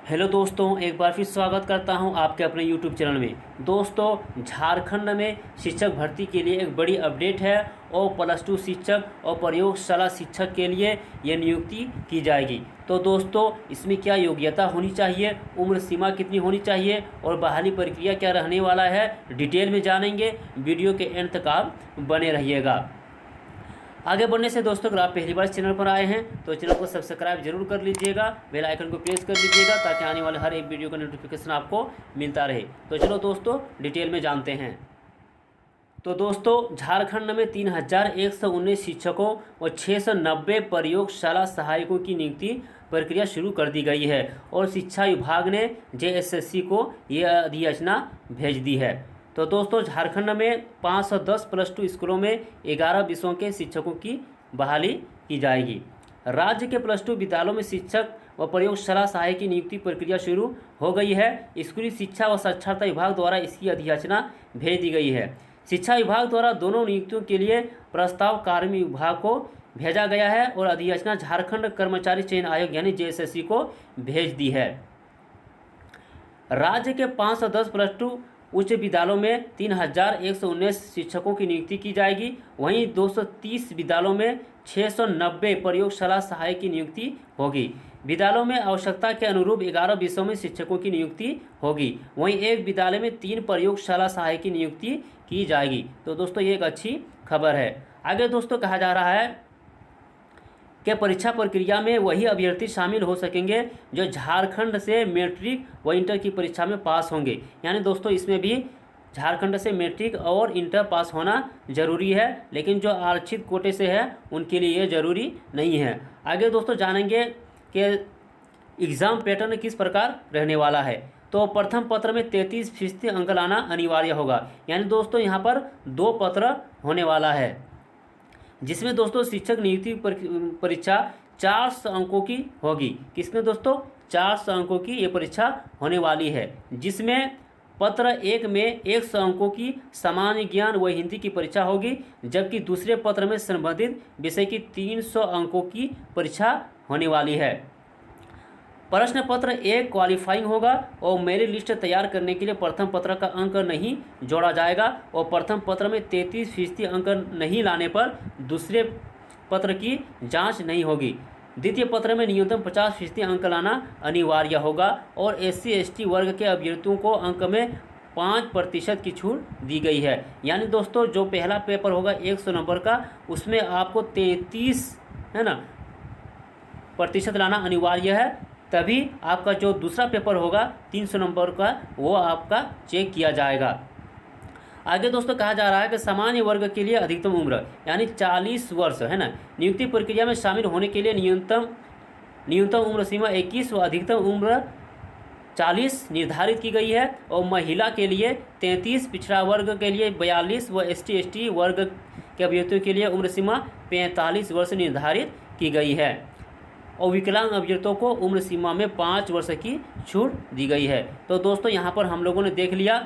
Hello दोस्तों, एक बार फिर स्वागत करता हूं आपके अपने यूट्यूब चैनल में। दोस्तों, झारखंड में शिक्षक भर्ती के लिए एक बड़ी अपडेट है और +2 शिक्षक और प्रयोगशाला शिक्षक के लिए ये नियुक्ति की जाएगी। तो दोस्तों, इसमें क्या योग्यता होनी चाहिए, उम्र सीमा कितनी होनी चाहिए और बहाली प्रक्रिया क्या रहने वाला है, डिटेल में जानेंगे। वीडियो के एंड तक आप बने रहिएगा। आगे बढ़ने से दोस्तों, अगर आप पहली बार चैनल पर आए हैं तो चैनल को सब्सक्राइब जरूर कर लीजिएगा, बेल आइकन को प्रेस कर लीजिएगा ताकि आने वाले हर एक वीडियो का नोटिफिकेशन आपको मिलता रहे। तो चलो दोस्तों, डिटेल में जानते हैं। तो दोस्तों, झारखंड में 3119 शिक्षकों और 690 प्रयोगशाला सहायकों की नियुक्ति प्रक्रिया शुरू कर दी गई है और शिक्षा विभाग ने JSSC को यह अधिसूचना भेज दी है। तो दोस्तों, झारखंड में 510 +2 स्कूलों में 11 विषयों के शिक्षकों की बहाली की जाएगी। राज्य के +2 विद्यालयों में शिक्षक व प्रयोगशाला सहायक की नियुक्ति प्रक्रिया शुरू हो गई है। स्कूली शिक्षा व साक्षरता विभाग द्वारा इसकी अधिसूचना भेज दी गई है। शिक्षा विभाग द्वारा दोनों नियुक्तियों के लिए प्रस्ताव कार्मिक विभाग को भेजा गया है और अधिसूचना झारखंड कर्मचारी चयन आयोग यानी JSSC को भेज दी है। राज्य के 510 +2 उच्च विद्यालयों में 3119 शिक्षकों की नियुक्ति की जाएगी। वहीं 230 विद्यालयों में 690 प्रयोगशाला सहायक की नियुक्ति होगी। विद्यालयों में आवश्यकता के अनुरूप 11 विषयों में शिक्षकों की नियुक्ति होगी। वहीं एक विद्यालय में 3 प्रयोगशाला सहायक की नियुक्ति की जाएगी। तो दोस्तों, ये एक अच्छी खबर है। आगे दोस्तों कहा जा रहा है कि परीक्षा प्रक्रिया में वही अभ्यर्थी शामिल हो सकेंगे जो झारखंड से मैट्रिक व इंटर की परीक्षा में पास होंगे। यानी दोस्तों, इसमें भी झारखंड से मैट्रिक और इंटर पास होना जरूरी है, लेकिन जो आरक्षित कोटे से है उनके लिए ये जरूरी नहीं है। आगे दोस्तों जानेंगे कि एग्ज़ाम पैटर्न किस प्रकार रहने वाला है। तो प्रथम पत्र में 33% अंक लाना अनिवार्य होगा। यानी दोस्तों, यहाँ पर 2 पत्र होने वाला है, जिसमें दोस्तों शिक्षक नियुक्ति परीक्षा 400 अंकों की होगी। किसमें दोस्तों? 400 अंकों की ये परीक्षा होने वाली है, जिसमें पत्र 1 में 100 अंकों की सामान्य ज्ञान व हिंदी की परीक्षा होगी, जबकि दूसरे पत्र में संबंधित विषय की 300 अंकों की परीक्षा होने वाली है। प्रश्न पत्र 1 क्वालिफाइंग होगा और मेरिट लिस्ट तैयार करने के लिए प्रथम पत्र का अंक नहीं जोड़ा जाएगा और प्रथम पत्र में 33% अंक नहीं लाने पर दूसरे पत्र की जांच नहीं होगी। द्वितीय पत्र में न्यूनतम 50% अंक लाना अनिवार्य होगा और SC/ST वर्ग के अभ्यर्थियों को अंक में 5% की छूट दी गई है। यानी दोस्तों, जो पहला पेपर होगा 100 नंबर का, उसमें आपको 33 प्रतिशत लाना अनिवार्य है, तभी आपका जो दूसरा पेपर होगा 300 नंबर का, वो आपका चेक किया जाएगा। आगे दोस्तों कहा जा रहा है कि सामान्य वर्ग के लिए अधिकतम उम्र यानी 40 वर्ष है ना, नियुक्ति प्रक्रिया में शामिल होने के लिए न्यूनतम उम्र सीमा 21 व अधिकतम उम्र 40 निर्धारित की गई है और महिला के लिए 33, पिछड़ा वर्ग के लिए 42 व ST/ST वर्ग के अभ्यर्थियों के लिए उम्र सीमा 45 वर्ष निर्धारित की गई है और विकलांग अभ्यर्थियों को उम्र सीमा में 5 वर्ष की छूट दी गई है। तो दोस्तों, यहाँ पर हम लोगों ने देख लिया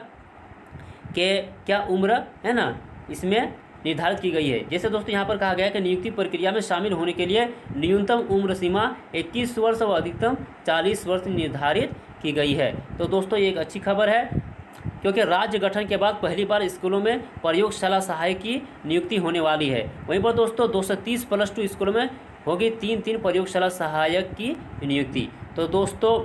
कि क्या उम्र है ना इसमें निर्धारित की गई है। जैसे दोस्तों यहाँ पर कहा गया कि नियुक्ति प्रक्रिया में शामिल होने के लिए न्यूनतम उम्र सीमा 21 वर्ष व अधिकतम 40 वर्ष निर्धारित की गई है। तो दोस्तों, ये एक अच्छी खबर है, क्योंकि राज्य गठन के बाद पहली बार स्कूलों में प्रयोगशाला सहायक की नियुक्ति होने वाली है। वहीं पर दोस्तों 230 +2 स्कूलों में होगी 3 प्रयोगशाला सहायक की नियुक्ति। तो दोस्तों,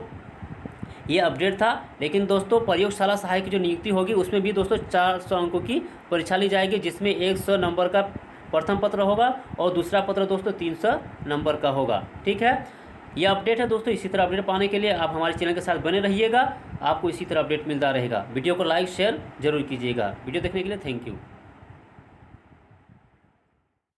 ये अपडेट था, लेकिन दोस्तों प्रयोगशाला सहायक की जो नियुक्ति होगी उसमें भी दोस्तों 400 अंकों की परीक्षा ली जाएगी, जिसमें 100 नंबर का प्रथम पत्र होगा और दूसरा पत्र दोस्तों 300 नंबर का होगा। ठीक है, यह अपडेट है दोस्तों। इसी तरह अपडेट पाने के लिए आप हमारे चैनल के साथ बने रहिएगा, आपको इसी तरह अपडेट मिलता रहेगा। वीडियो को लाइक शेयर जरूर कीजिएगा। वीडियो देखने के लिए थैंक यू।